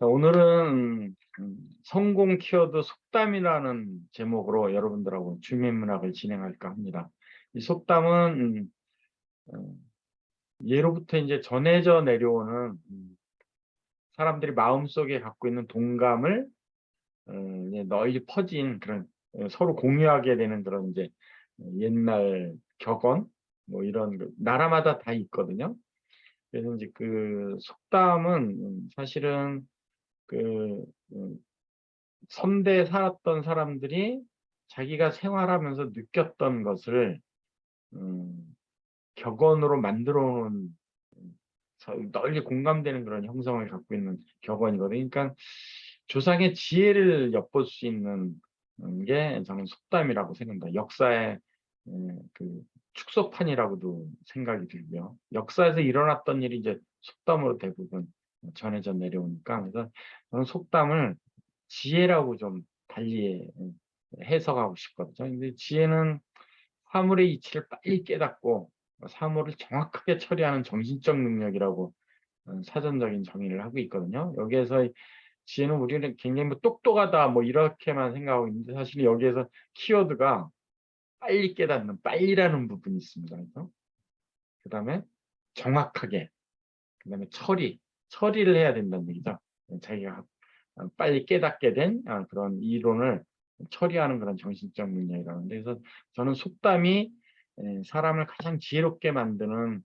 자, 오늘은 성공 키워드 속담이라는 제목으로 여러분들하고 주민문학을 진행할까 합니다. 이 속담은 어, 예로부터 이제 전해져 내려오는 사람들이 마음속에 갖고 있는 동감을 이제 널리 퍼진 그런 서로 공유하게 되는 그런 이제 옛날 격언 뭐 이런 나라마다 다 있거든요. 그래서 이제 그 속담은 사실은 그 선대에 살았던 사람들이 자기가 생활하면서 느꼈던 것을 음, 격언으로 만들어 놓은 널리 공감되는 그런 형성을 갖고 있는 격언이거든요. 그러니까 조상의 지혜를 엿볼 수 있는 게 저는 속담이라고 생각합니다. 역사의 그 축소판이라고도 생각이 들고요. 역사에서 일어났던 일이 이제 속담으로 대부분 전해져 내려오니까 그래서 저는 속담을 지혜라고 좀 달리 해석하고 싶거든요. 근데 지혜는 사물의 이치를 빨리 깨닫고 사물을 정확하게 처리하는 정신적 능력이라고 사전적인 정의를 하고 있거든요. 여기에서 지혜는 우리는 굉장히 뭐 똑똑하다 뭐 이렇게만 생각하고 있는데 사실 여기에서 키워드가 빨리 깨닫는 빨리라는 부분이 있습니다. 그래서 그다음에 정확하게 그다음에 처리를 해야 된다는 얘기죠. 자기가 빨리 깨닫게 된 그런 이론을 처리하는 그런 정신적 능력이라는데 그래서 저는 속담이 사람을 가장 지혜롭게 만드는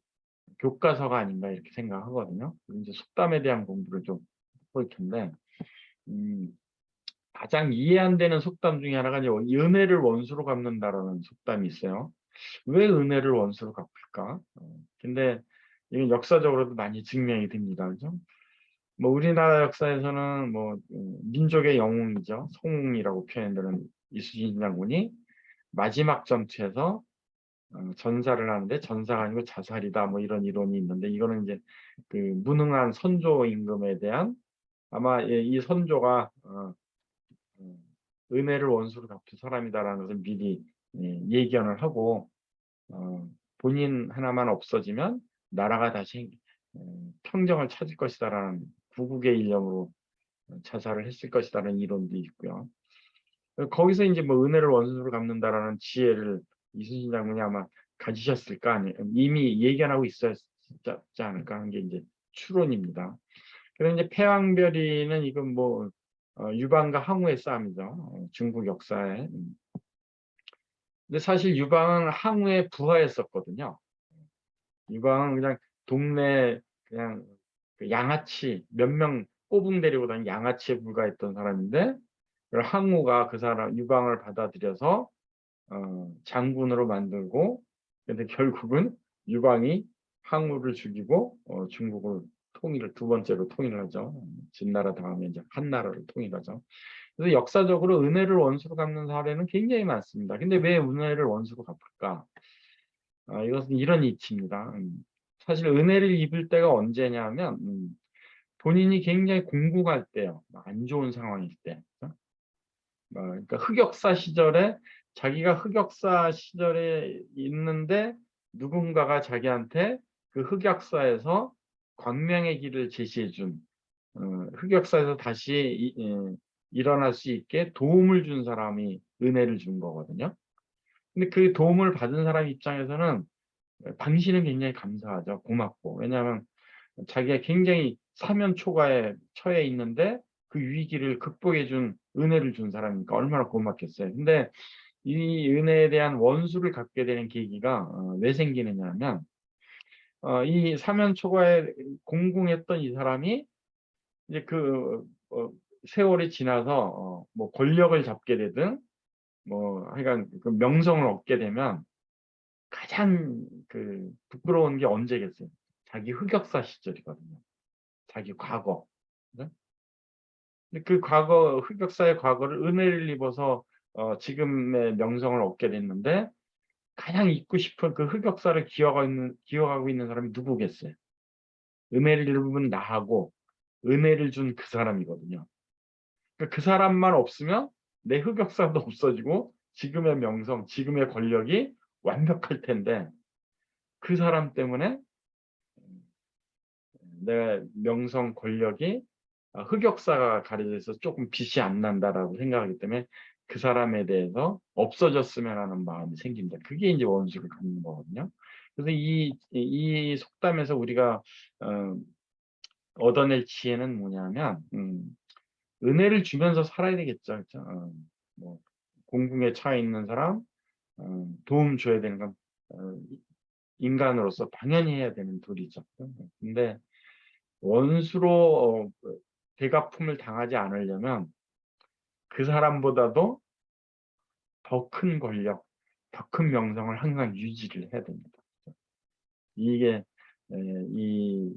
교과서가 아닌가 이렇게 생각하거든요. 이제 속담에 대한 공부를 좀 해볼 텐데 음, 가장 이해 안 되는 속담 중에 하나가 이제 은혜를 원수로 갚는다라는 속담이 있어요. 왜 은혜를 원수로 갚을까? 근데 이건 역사적으로도 많이 증명이 됩니다. 그죠? 뭐 우리나라 역사에서는 뭐 민족의 영웅이죠. 성웅이라고 표현되는 이순신 장군이 마지막 전투에서 전사를 하는데 전사가 아니고 자살이다 뭐 이런 이론이 있는데 이거는 이제 그 무능한 선조 임금에 대한 아마 이 선조가 은혜를 원수로 갚은 사람이다라는 것을 미리 예견을 하고 본인 하나만 없어지면 나라가 다시 평정을 찾을 것이다라는 구국의 일념으로 자살을 했을 것이다라는 이론도 있고요. 거기서 이제 뭐 은혜를 원수로 갚는다라는 지혜를 이순신 장군이 아마 가지셨을 거 아니에요. 이미 예견하고 있었지 않을까 하는 게 이제 추론입니다. 그래서 이제 패왕별이는 이건 뭐 유방과 항우의 싸움이죠. 중국 역사에. 근데 사실 유방은 항우에 부하했었거든요. 유방은 그냥 동네 그냥 그 양아치 몇 명 꼬붕 데리고 다니는 양아치에 불과했던 사람인데 항우가 그 사람 유방을 받아들여서 장군으로 만들고 근데 결국은 유방이 항우를 죽이고 중국을 통일을 두 번째로 통일을 하죠. 진나라 다음에 이제 한나라를 통일하죠. 그래서 역사적으로 은혜를 원수로 갚는 사례는 굉장히 많습니다. 근데 왜 은혜를 원수로 갚을까? 이것은 이런 이치입니다. 사실 은혜를 입을 때가 언제냐면 본인이 굉장히 공공할 때요. 안 좋은 상황일 때. 그러니까 흑역사 시절에 자기가 흑역사 시절에 있는데 누군가가 자기한테 그 흑역사에서 광명의 길을 제시해 준 흑역사에서 다시 일어날 수 있게 도움을 준 사람이 은혜를 준 거거든요. 근데 그 도움을 받은 사람 입장에서는 당신은 굉장히 감사하죠. 고맙고. 왜냐하면 자기가 굉장히 사면초가에 처해 있는데 그 위기를 극복해 준 은혜를 준 사람이니까 얼마나 고맙겠어요. 근데 이 은혜에 대한 원수를 갖게 되는 계기가 왜 생기느냐 하면 이 사면초가에 공공했던 이 사람이 이제 그 세월이 지나서 뭐 권력을 잡게 되든 뭐 하여간 그 명성을 얻게 되면 가장 그 부끄러운 게 언제겠어요? 자기 흑역사 시절이거든요. 자기 과거. 네? 근데 그 과거 흑역사의 과거를 은혜를 입어서 지금의 명성을 얻게 됐는데 가장 잊고 싶은 그 흑역사를 기억하고 있는 사람이 누구겠어요? 은혜를 입은 나하고 은혜를 준 그 사람이거든요. 그러니까 그 사람만 없으면 내 흑역사도 없어지고 지금의 명성, 지금의 권력이 완벽할 텐데 그 사람 때문에 내 명성, 권력이 흑역사가 가려져 있어서 조금 빛이 안 난다라고 생각하기 때문에 그 사람에 대해서 없어졌으면 하는 마음이 생긴다. 그게 이제 원수를 갖는 거거든요. 그래서 이 속담에서 우리가 얻어낼 지혜는 뭐냐면 은혜를 주면서 살아야 되겠죠. 그렇죠? 뭐 공궁에 처해 있는 사람 도움 줘야 되는 건 인간으로서 당연히 해야 되는 도리죠. 근데 원수로 대갚음을 당하지 않으려면 그 사람보다도 더 큰 권력, 더 큰 명성을 항상 유지를 해야 됩니다. 이게 이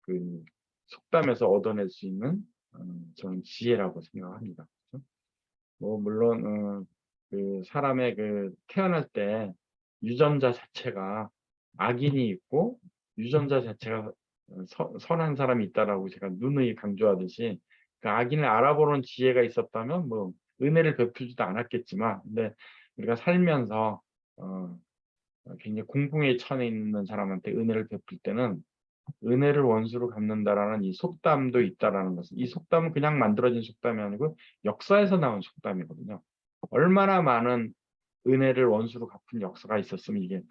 그 속담에서 얻어낼 수 있는 저는 지혜라고 생각합니다. 뭐 물론 그 사람의 그 태어날 때 유전자 자체가 악인이 있고 유전자 자체가 선한 사람이 있다라고 제가 누누이 강조하듯이 그 악인을 알아보는 지혜가 있었다면 뭐 은혜를 베풀지도 않았겠지만 근데 우리가 살면서 굉장히 공궁에 처해 있는 사람한테 은혜를 베풀 때는 은혜를 원수로 갚는다라는 이 속담도 있다라는 것은 이 속담은 그냥 만들어진 속담이 아니고 역사에서 나온 속담이거든요. 얼마나 많은 은혜를 원수로 갚은 역사가 있었으면 이게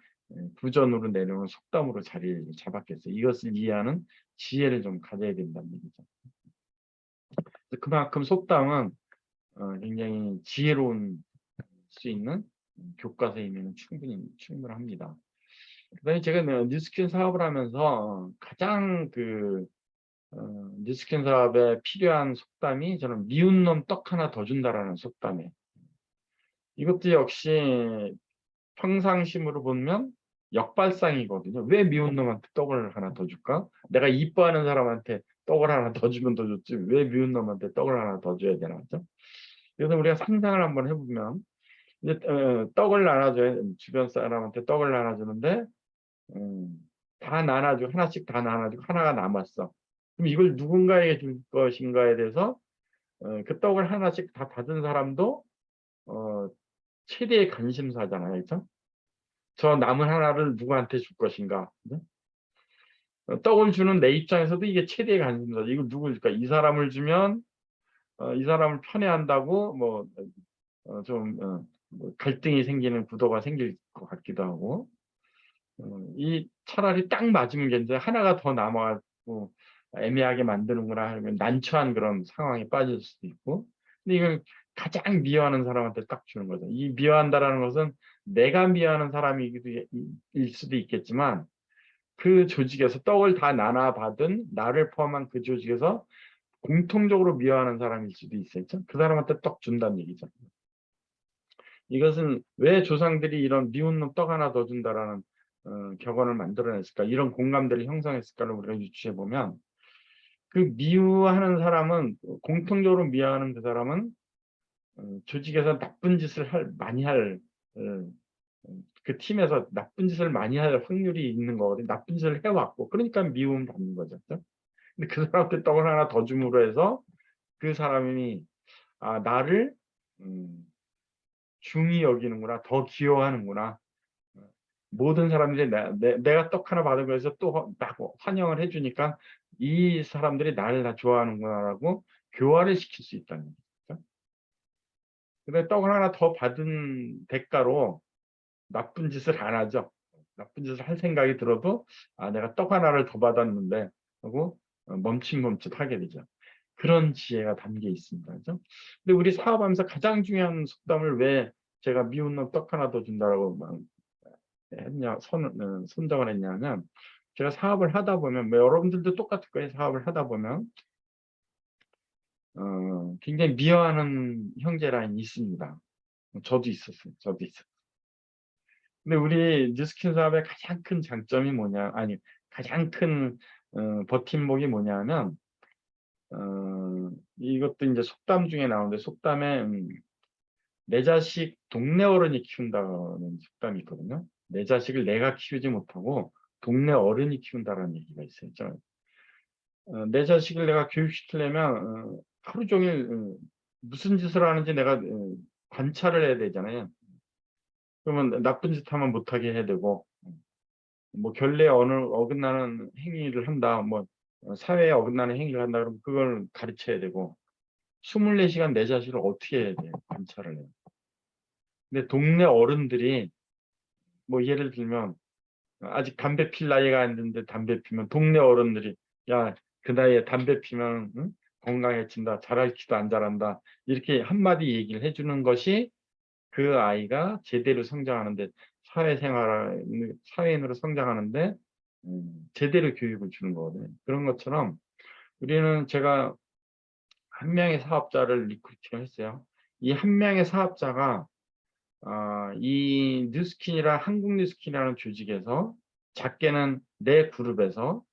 구전으로 내려오는 속담으로 자리를 잡았겠어요. 이것을 이해하는 지혜를 좀 가져야 된다는 얘기죠. 그만큼 속담은 굉장히 지혜로운 수 있는 교과서이면 충분합니다. 그다음에 제가 뉴스킨 사업을 하면서 가장 뉴스킨 사업에 필요한 속담이 저는 미운 놈 떡 하나 더 준다라는 속담이에요. 이것도 역시 평상심으로 보면 역발상이거든요. 왜 미운 놈한테 떡을 하나 더 줄까? 내가 이뻐하는 사람한테 떡을 하나 더 주면 더 좋지. 왜 미운 놈한테 떡을 하나 더 줘야 되나? 그죠? 그래서 우리가 상상을 한번 해보면 이제 떡을 나눠줘요. 주변 사람한테 떡을 나눠주는데 다 나눠주고 하나씩 다 나눠주고 하나가 남았어. 그럼 이걸 누군가에게 줄 것인가에 대해서 그 떡을 하나씩 다 받은 사람도 최대의 관심사잖아요. 그렇죠? 저 남은 하나를 누구한테 줄 것인가. 그죠? 떡을 주는 내 입장에서도 이게 최대의 관심사. 이걸 누구 줄까? 이 사람을 주면 이 사람을 편애한다고 뭐 갈등이 생기는 구도가 생길 것 같기도 하고 이 차라리 딱 맞으면 괜찮은데 하나가 더 남아가지고 애매하게 만드는구나 하면 난처한 그런 상황에 빠질 수도 있고 근데 이걸 가장 미워하는 사람한테 딱 주는 거죠. 이 미워한다라는 것은 내가 미워하는 사람일 수도 있겠지만 그 조직에서 떡을 다 나눠 받은 나를 포함한 그 조직에서 공통적으로 미워하는 사람일 수도 있었죠. 그 사람한테 떡 준다는 얘기죠. 이것은 왜 조상들이 이런 미운 놈 떡 하나 더 준다라는 격언을 만들어냈을까? 이런 공감대를 형성했을까를 우리가 유추해 보면 그 미워하는 사람은 공통적으로 미워하는 그 사람은 조직에서 나쁜 짓을 많이 할 그 팀에서 나쁜 짓을 많이 할 확률이 있는 거거든요. 나쁜 짓을 해왔고 그러니까 미움 받는 거죠. 근데 그 사람한테 떡을 하나 더 줌으로 해서 그 사람이 나를 중히 여기는구나, 더 기여하는구나. 모든 사람들이 내가 떡 하나 받은 거에서 또 막 환영을 해주니까 이 사람들이 나를 다 좋아하는구나라고 교화를 시킬 수 있다는 거죠. 근데 떡을 하나 더 받은 대가로 나쁜 짓을 안 하죠. 나쁜 짓을 할 생각이 들어도 내가 떡 하나를 더 받았는데 하고 멈칫멈칫 하게 되죠. 그런 지혜가 담겨 있습니다. 그죠? 근데 우리 사업하면서 가장 중요한 속담을 왜 제가 미운 놈 떡 하나 더 준다라고 선정을 했냐면 제가 사업을 하다 보면 뭐 여러분들도 똑같을 거예요. 사업을 하다 보면 굉장히 미워하는 형제 라인이 있습니다. 저도 있었어요. 근데 우리 뉴스킨 사업의 가장 큰 장점이 뭐냐? 아니 가장 큰 버팀목이 뭐냐면 이것도 이제 속담 중에 나오는데 속담에 내 자식 동네 어른이 키운다는 속담이 있거든요. 내 자식을 내가 키우지 못하고 동네 어른이 키운다라는 얘기가 있어요. 내 자식을 내가 교육시키려면 하루 종일 무슨 짓을 하는지 내가 관찰을 해야 되잖아요. 그러면 나쁜 짓 하면 못하게 해야 되고 뭐 결례에 어긋나는 행위를 한다. 뭐 사회에 어긋나는 행위를 한다 그러면 그걸 가르쳐야 되고 24시간 내 자식을 어떻게 해야 돼요? 관찰을 해요. 근데 동네 어른들이 뭐 예를 들면 아직 담배 필 나이가 안 됐는데 담배 피면 동네 어른들이 야, 그 나이에 담배 피면 응? 건강해진다. 자랄지도 안 자란다. 이렇게 한마디 얘기를 해주는 것이 그 아이가 제대로 성장하는데 사회인으로 성장하는데 제대로 교육을 주는 거거든요. 그런 것처럼 우리는 제가 한 명의 사업자를 리크루팅을 했어요. 이 한 명의 사업자가 이 뉴스킨이라 한국 뉴스킨이라는 조직에서 작게는 내 그룹에서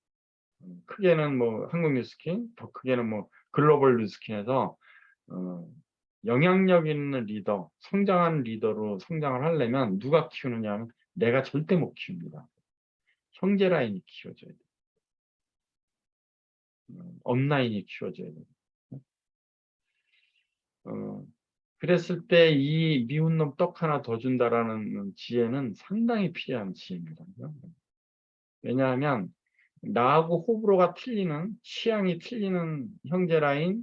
크게는 뭐 한국 뉴스킨, 더 크게는 뭐 글로벌 뉴스킨에서 어, 영향력 있는 리더, 성장한 리더로 성장을 하려면 누가 키우느냐 하면 내가 절대 못 키웁니다. 형제 라인이 키워줘야 돼. 업라인이 키워줘야 돼. 어, 그랬을 때 이 미운 놈 떡 하나 더 준다라는 지혜는 상당히 필요한 지혜입니다. 왜냐하면 나하고 호불호가 틀리는 취향이 틀리는 형제 라인,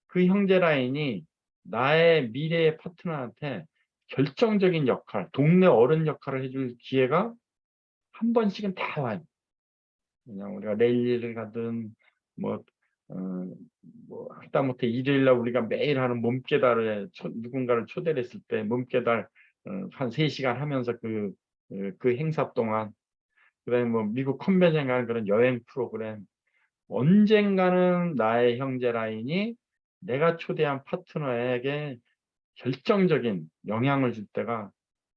그 형제 라인이 나의 미래의 파트너한테 결정적인 역할, 동네 어른 역할을 해줄 기회가 한 번씩은 다 와요. 그냥 우리가 랠리를 가든 뭐, 어, 뭐 하다못해 일요일날 우리가 매일 하는 몸깨달에 누군가를 초대를 했을 때 몸깨달 한 3시간 하면서 그 행사 동안 그다음에 뭐 미국 컨벤션 가는 그런 여행 프로그램 언젠가는 나의 형제 라인이 내가 초대한 파트너에게 결정적인 영향을 줄 때가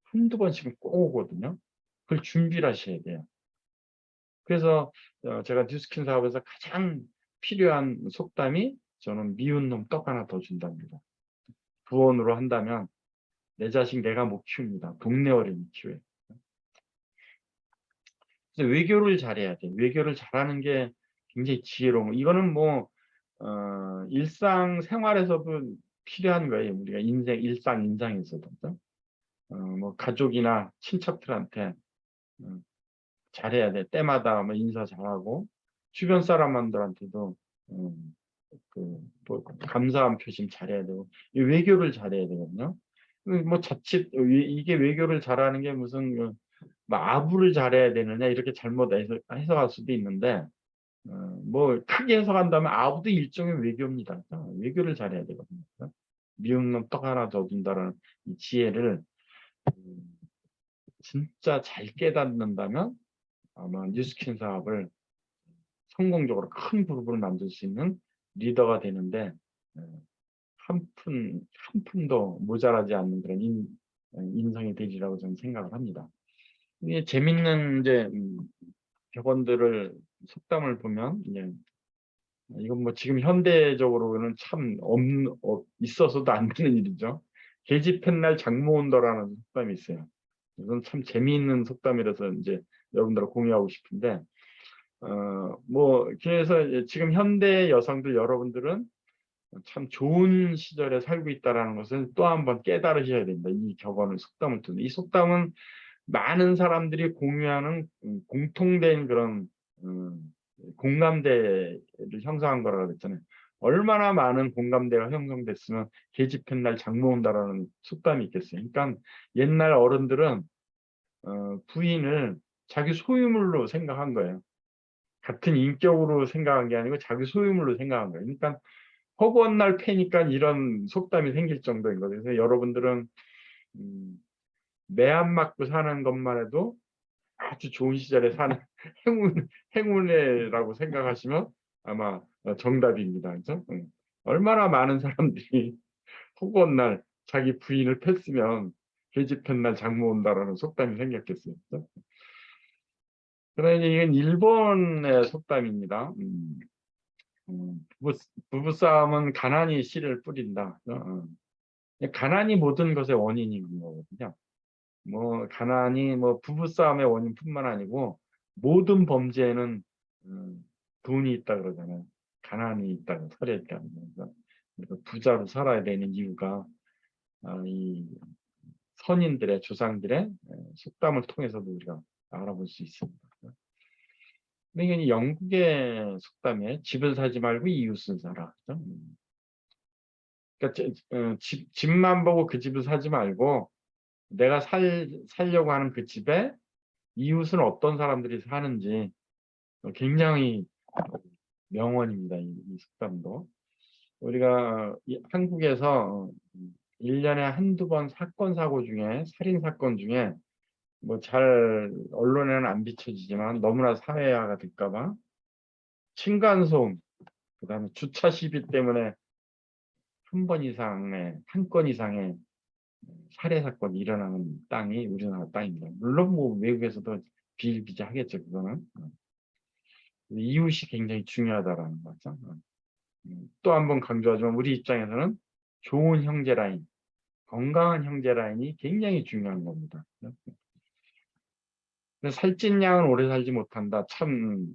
한두 번씩은 꼭 오거든요. 그걸 준비를 하셔야 돼요. 그래서 제가 뉴스킨 사업에서 가장 필요한 속담이 저는 미운 놈 떡 하나 더 준답니다. 부언으로 한다면 내 자식 내가 못 키웁니다. 동네 어린이 키워요. 그래서 외교를 잘해야 돼. 외교를 잘하는 게 굉장히 지혜로운 거. 이거는 뭐 일상 생활에서도 필요한 거예요. 우리가 일상 인상에서도. 뭐 가족이나 친척들한테 어, 잘해야 돼. 때마다 뭐 인사 잘하고 주변 사람들한테도 뭐 감사한 표심 잘해야 되고 이 외교를 잘해야 되거든요. 뭐 자칫 이게 외교를 잘하는 게 무슨 뭐 아부를 잘해야 되느냐 이렇게 잘못 해석할 수도 있는데 뭐 크게 해석한다면 아부도 일종의 외교입니다. 외교를 잘해야 되거든요. 미운 놈 떡 하나 더 준다라는 이 지혜를 진짜 잘 깨닫는다면 아마 뉴스킨 사업을 성공적으로 큰 그룹을 만들 수 있는 리더가 되는데 한 푼도 모자라지 않는 그런 인성이 되리라고 저는 생각을 합니다. 이게 재밌는 이제 격언들을 속담을 보면 이제 이건 뭐 지금 현대적으로는 참 있어서도 안 되는 일이죠. 계집한 날 장모 온다라는 속담이 있어요. 이건 참 재미있는 속담이라서 이제 여러분들과 공유하고 싶은데 뭐 그래서 지금 현대 여성들 여러분들은 참 좋은 시절에 살고 있다라는 것을 또 한번 깨달으셔야 된다. 이 격언을 속담을 통해 이 속담은 많은 사람들이 공유하는 공통된 그런 공감대를 형성한 거라고 그랬잖아요. 얼마나 많은 공감대가 형성됐으면 계집한 날 장모 온다라는 속담이 있겠어요. 그러니까 옛날 어른들은 부인을 자기 소유물로 생각한 거예요. 같은 인격으로 생각한 게 아니고 자기 소유물로 생각한 거예요. 그러니까 허구한 날 패니까 이런 속담이 생길 정도인 거예요. 그래서 여러분들은 매 안 맞고 사는 것만 해도 아주 좋은 시절에 사는 행운이라고 생각하시면 아마 정답입니다. 그죠? 얼마나 많은 사람들이 허구한 날 자기 부인을 팼으면 계집한 날 장모 온다라는 속담이 생겼겠어요. 그죠? 그러나 이건 일본의 속담입니다. 부부싸움은 가난이 씨를 뿌린다. 가난이 모든 것의 원인인 거거든요. 뭐 가난이 뭐 부부싸움의 원인뿐만 아니고 모든 범죄에는 돈이 있다 그러잖아요. 가난이 있다고 설에 있다고. 그래서 부자로 살아야 되는 이유가 이 선인들의 조상들의 속담을 통해서도 우리가 알아볼 수 있습니다. 이게 영국의 속담에 집을 사지 말고 이웃을 사라. 그죠? 그러니까 집만 보고 그 집을 사지 말고 내가 살려고 하는 그 집에 이웃은 어떤 사람들이 사는지 굉장히 명언입니다. 이 속담도. 우리가 한국에서 1년에 한두 번 사건 사고 중에 살인 사건 중에 뭐 잘 언론에는 안 비춰지지만 너무나 사회화가 될까 봐 층간소음, 그다음에 주차 시비 때문에 한 건 이상의 살해 사건이 일어나는 땅이 우리나라 땅입니다. 물론 뭐 외국에서도 비일비재하겠죠, 그거는. 이웃이 굉장히 중요하다라는 거죠. 또 한 번 강조하지만 우리 입장에서는 좋은 형제 라인, 건강한 형제 라인이 굉장히 중요한 겁니다. 살찐 양은 오래 살지 못한다. 참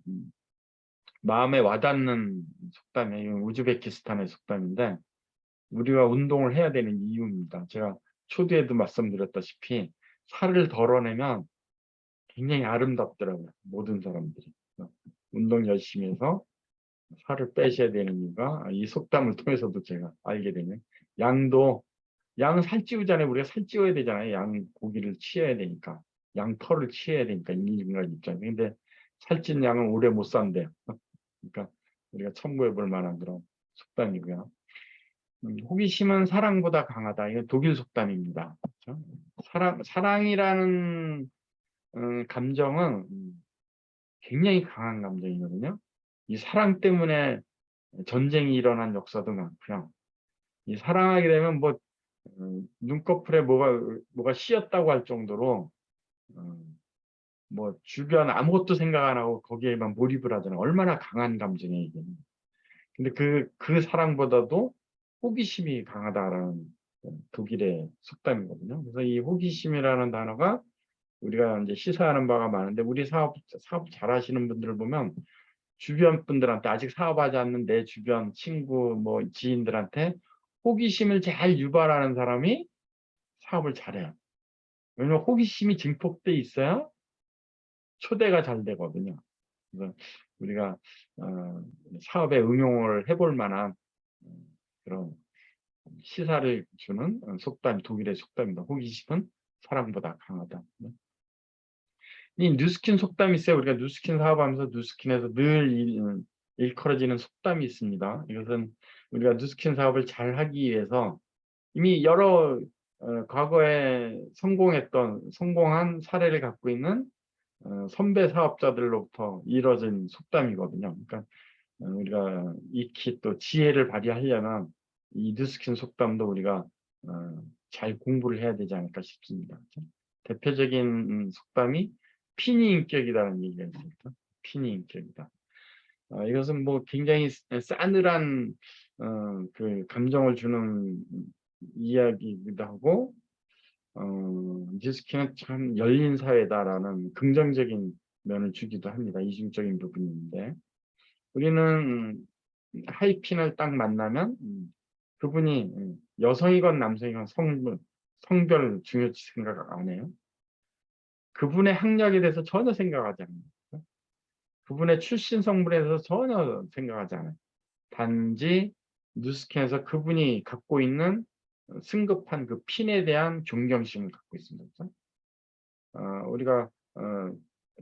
마음에 와닿는 속담이에요. 우즈베키스탄의 속담인데 우리가 운동을 해야 되는 이유입니다. 제가 초두에도 말씀드렸다시피 살을 덜어내면 굉장히 아름답더라고요. 모든 사람들이. 운동 열심히 해서 살을 빼셔야 되는 이유가 이 속담을 통해서도 제가 알게 되는 양은 살찌우잖아요. 우리가 살찌워야 되잖아요. 양 고기를 치어야 되니까. 양 털을 치어야 되니까 인간 입장에. 근데 살찐 양은 오래 못 산대요. 그러니까 우리가 참고해 볼 만한 그런 속담이고요. 호기심은 사랑보다 강하다. 이건 독일 속담입니다. 그렇죠? 사랑이라는 감정은 굉장히 강한 감정이거든요. 이 사랑 때문에 전쟁이 일어난 역사도 많고요. 이 사랑하게 되면 뭐 눈꺼풀에 뭐가 씌었다고 할 정도로 뭐 주변 아무것도 생각 안 하고 거기에만 몰입을 하잖아요. 얼마나 강한 감정이에요, 이게. 근데 그 사랑보다도 호기심이 강하다라는 독일의 속담이거든요. 그래서 이 호기심이라는 단어가 우리가 이제 시사하는 바가 많은데 우리 사업 잘 하시는 분들을 보면 주변 분들한테 아직 사업하지 않는 내 주변 친구 뭐 지인들한테 호기심을 잘 유발하는 사람이 사업을 잘해요. 왜냐면 호기심이 증폭돼 있어야 초대가 잘 되거든요. 그래서 우리가 사업에 응용을 해볼 만한 그런 시사를 주는 독일의 속담입니다. 호기심은 사랑보다 강하다. 이 뉴스킨 속담이 있어요. 우리가 뉴스킨 사업하면서 뉴스킨에서 늘 일컬어지는 속담이 있습니다. 이것은 우리가 뉴스킨 사업을 잘 하기 위해서 이미 여러 과거에 성공한 사례를 갖고 있는 선배 사업자들로부터 이뤄진 속담이거든요. 그러니까 우리가 익히 또 지혜를 발휘하려면 이 뉴스킨 속담도 우리가 잘 공부를 해야 되지 않을까 싶습니다. 대표적인 속담이 피니인격이라는 얘기가 있습니다. 피니인격이다. 이것은 뭐 굉장히 싸늘한 그 감정을 주는 이야기이기도 하고 뉴스킨은 참 열린 사회다라는 긍정적인 면을 주기도 합니다. 이중적인 부분인데 우리는 하이핀을 딱 만나면 그분이 여성이건 남성이건 성별 중요치 생각 안 해요. 그분의 학력에 대해서 전혀 생각하지 않아요. 그분의 출신 성분에 대해서 전혀 생각하지 않아요. 단지 뉴스캔에서 그분이 갖고 있는 승급한 그 핀에 대한 존경심을 갖고 있습니다. 우리가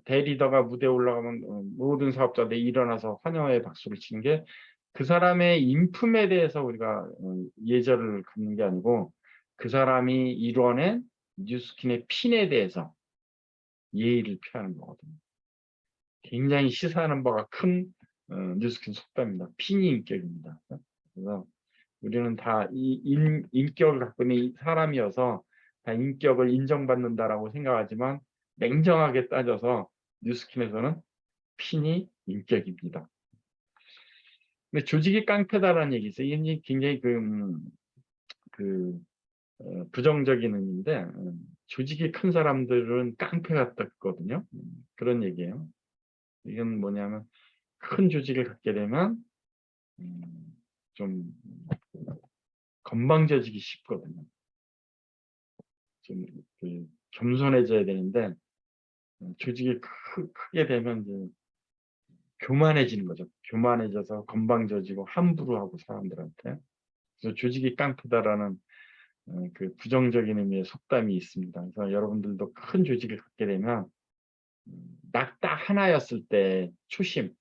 대리더가 무대에 올라가면 모든 사업자들이 일어나서 환영의 박수를 치는 게 그 사람의 인품에 대해서 우리가 예절을 갖는 게 아니고 그 사람이 이뤄낸 뉴스킨의 핀에 대해서 예의를 표하는 거거든요. 굉장히 시사하는 바가 큰 뉴스킨 속담입니다. 핀이 인격입니다. 그래서 우리는 다 인격을 갖고 있는 사람이어서 다 인격을 인정받는다라고 생각하지만 냉정하게 따져서 뉴스킨에서는 핀이 인격입니다. 근데 조직이 깡패다라는 얘기 있어요. 이게 굉장히 부정적인 의미인데 조직이 큰 사람들은 깡패 같거든요. 그런 얘기예요. 이건 뭐냐면 큰 조직을 갖게 되면 좀 건방져지기 쉽거든요. 좀 겸손해져야 되는데 조직이 크게 되면 이제 교만해지는 거죠. 교만해져서 건방져지고 함부로 하고 사람들한테. 그래서 조직이 깡패다라는 그 부정적인 의미의 속담이 있습니다. 그래서 여러분들도 큰 조직을 갖게 되면 낙딱 하나였을 때 초심,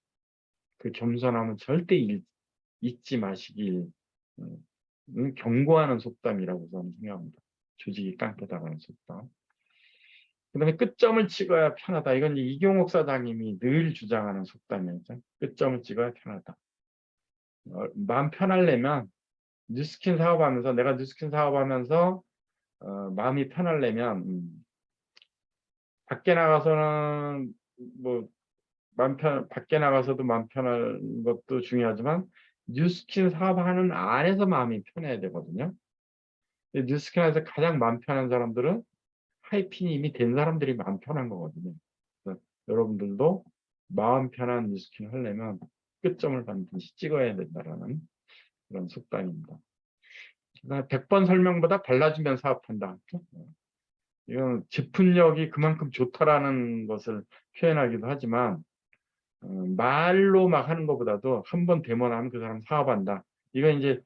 그 겸손함은 절대 잊지 마시길 경고하는 속담이라고 저는 생각합니다. 조직이 깡패다라는 속담. 그다음에 끝점을 찍어야 편하다. 이건 이경옥 사장님이 늘 주장하는 속담이죠. 끝점을 찍어야 편하다. 마음 편하려면 뉴스킨 사업하면서 내가 뉴스킨 사업하면서 마음이 편하려면 밖에 나가서는 뭐 밖에 나가서도 마음 편할 것도 중요하지만 뉴스킨 사업하는 안에서 마음이 편해야 되거든요. 뉴스킨에서 가장 마음 편한 사람들은 하이핀이 이미 된 사람들이 마음 편한 거거든요. 그래서 여러분들도 마음 편한 뉴스킨 하려면 끝점을 반드시 찍어야 된다라는 그런 속담입니다. 100번 설명보다 발라주면 사업한다. 이건 제품력이 그만큼 좋다라는 것을 표현하기도 하지만 말로 막 하는 것보다도 한 번 데모하면 그 사람 사업한다. 이건 이제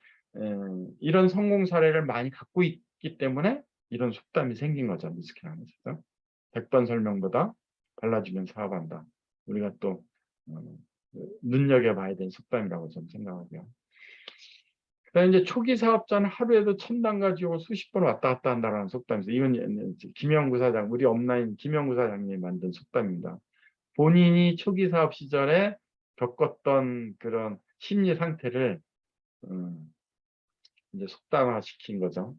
이런 성공 사례를 많이 갖고 있기 때문에 이런 속담이 생긴 거죠. 미스킨 안에서. 100번 설명보다 발라주면 사업한다. 우리가 또 눈여겨봐야 될 속담이라고 저는 생각하고요. 그다음에 이제 초기 사업자는 하루에도 1000단가 지옥을 수십 번 왔다 갔다 한다는 속담이죠. 이건 김영구 사장, 우리 업라인 김영구 사장님이 만든 속담입니다. 본인이 초기 사업 시절에 겪었던 그런 심리 상태를 이제 속담화 시킨 거죠.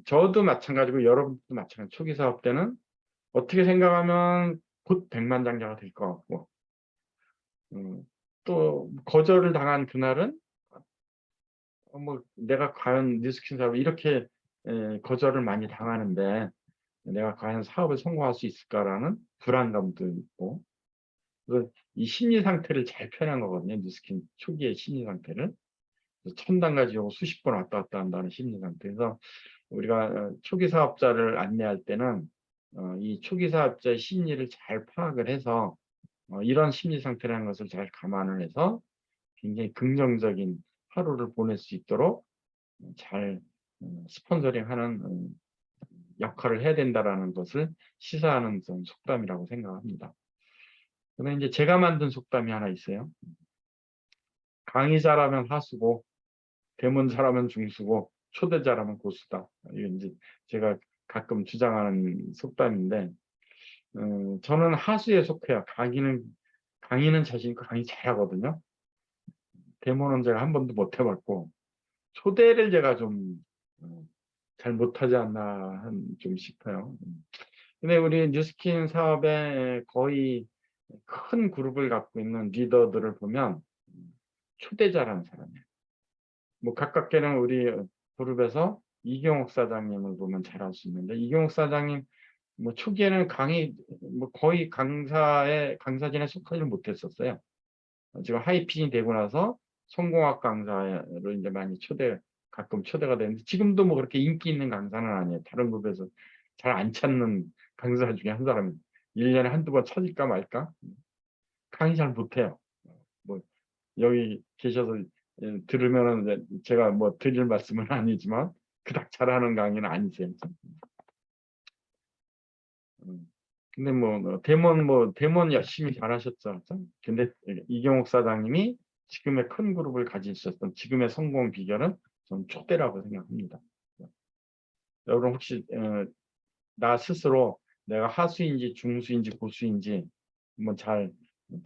저도 마찬가지고 여러분도 마찬가지. 초기 사업 때는 어떻게 생각하면 곧 백만장자가 될 것 같고, 또 거절을 당한 그날은 뭐 내가 과연 뉴스킨 사업 이렇게 거절을 많이 당하는데 내가 과연 사업을 성공할 수 있을까라는 불안감도 있고, 그래서 이 심리 상태를 잘 표현한 거거든요. 뉴스킨 초기의 심리 상태를. 1000단가지 하고 수십 번 왔다 갔다 한다는 심리 상태에서 우리가 초기 사업자를 안내할 때는 이 초기 사업자의 심리를 잘 파악을 해서 이런 심리 상태라는 것을 잘 감안을 해서 굉장히 긍정적인 하루를 보낼 수 있도록 잘 스폰서링하는 역할을 해야 된다라는 것을 시사하는 속담이라고 생각합니다. 그다음에 이제 제가 만든 속담이 하나 있어요. 강의 잘하면 하수고, 대문 잘하면 중수고, 초대 잘하면 고수다. 이게 이제 제가 가끔 주장하는 속담인데, 저는 하수에 속해요. 강의는 자신 있고 강의 잘하거든요. 대문은 제가 한 번도 못 해봤고, 초대를 제가 좀 잘 못하지 않나 좀 싶어요. 근데 우리 뉴스킨 사업에 거의 큰 그룹을 갖고 있는 리더들을 보면 초대자라는 사람이에요. 뭐 가깝게는 우리 그룹에서 이경옥 사장님을 보면 잘 알 수 있는데, 이경옥 사장님 뭐 초기에는 뭐 거의 강사진에 속하지 못했었어요. 지금 하이핀이 되고 나서 성공학 강사로 이제 많이 가끔 초대가 되는데, 지금도 뭐 그렇게 인기 있는 강사는 아니에요. 다른 그룹에서 잘 안 찾는 강사 중에 한 사람입니다. 1년에 한두 번 찾을까 말까? 강의 잘 못해요. 뭐 여기 계셔서 들으면은 제가 뭐 드릴 말씀은 아니지만 그닥 잘하는 강의는 아니세요. 근데 대몬 열심히 잘하셨죠. 근데 이경옥 사장님이 지금의 큰 그룹을 가지셨던 지금의 성공 비결은 저는 초대라고 생각합니다. 여러분 혹시 나 스스로 내가 하수인지 중수인지 고수인지 한번 잘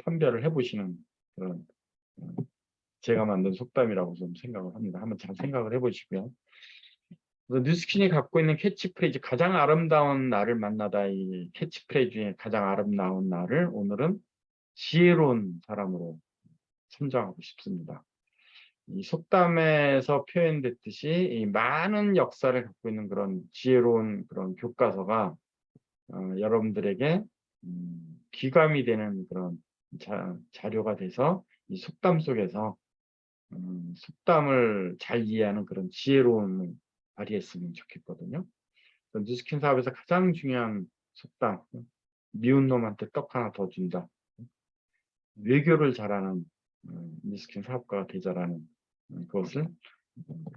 판별을 해보시는 그런 제가 만든 속담이라고 좀 생각을 합니다. 한번 잘 생각을 해보시고요. 그래서 뉴스킨이 갖고 있는 캐치프레이즈, 가장 아름다운 나를 만나다, 이 캐치프레이즈 중에 가장 아름다운 나를 오늘은 지혜로운 사람으로 선정하고 싶습니다. 이 속담에서 표현됐듯이 이 많은 역사를 갖고 있는 그런 지혜로운 그런 교과서가 여러분들에게 귀감이 되는 그런 자료가 돼서 이 속담 속에서 속담을 잘 이해하는 그런 지혜로움을 발휘했으면 좋겠거든요. 뉴스킨 사업에서 가장 중요한 속담, 미운 놈한테 떡 하나 더 준다. 외교를 잘하는 미스킨 사업가가 되자라는 그것을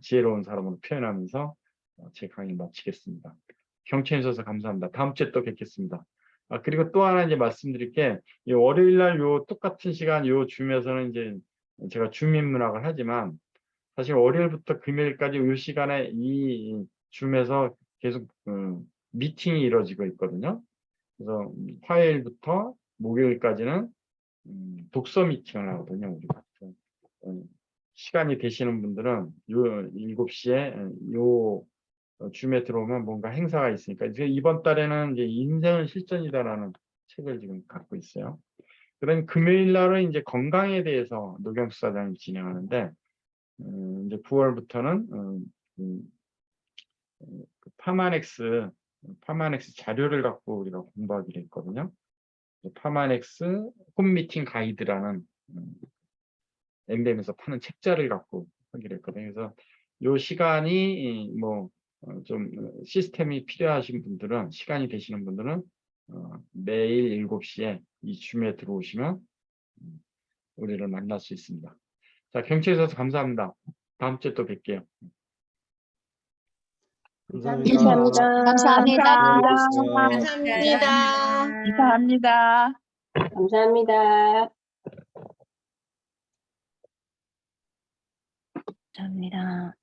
지혜로운 사람으로 표현하면서 제 강의 마치겠습니다. 경청해 주셔서 감사합니다. 다음 주에 또 뵙겠습니다. 그리고 또 하나 이제 말씀드릴 게, 이 월요일 날 요 똑같은 시간 요 줌에서는 이제 제가 주민문학을 하지만, 사실 월요일부터 금요일까지 요 시간에 이 줌에서 계속 미팅이 이루어지고 있거든요. 그래서 화요일부터 목요일까지는 독서 미팅을 하거든요. 우리가. 시간이 되시는 분들은 요 7시에 요 줌에 들어오면 뭔가 행사가 있으니까, 이제 이번 달에는 이제 인생은 실전이다라는 책을 지금 갖고 있어요. 그다음 금요일 날은 이제 건강에 대해서 노경수 사장이 진행하는데, 이제 9월부터는 파마넥스 자료를 갖고 우리가 공부하기로 했거든요. 파마넥스 홈미팅 가이드라는 엠비엠에서 파는 책자를 갖고 하기로 했거든요. 그래서 요 시간이 좀 시스템이 필요하신 분들은, 시간이 되시는 분들은 매일 7시에 이 줌에 들어오시면 우리를 만날 수 있습니다. 자, 경청해 주셔서 감사합니다. 다음 주에 또 뵐게요. 감사합니다. 감사합니다. 감사합니다. 감사합니다. 감사합니다. 감사합니다.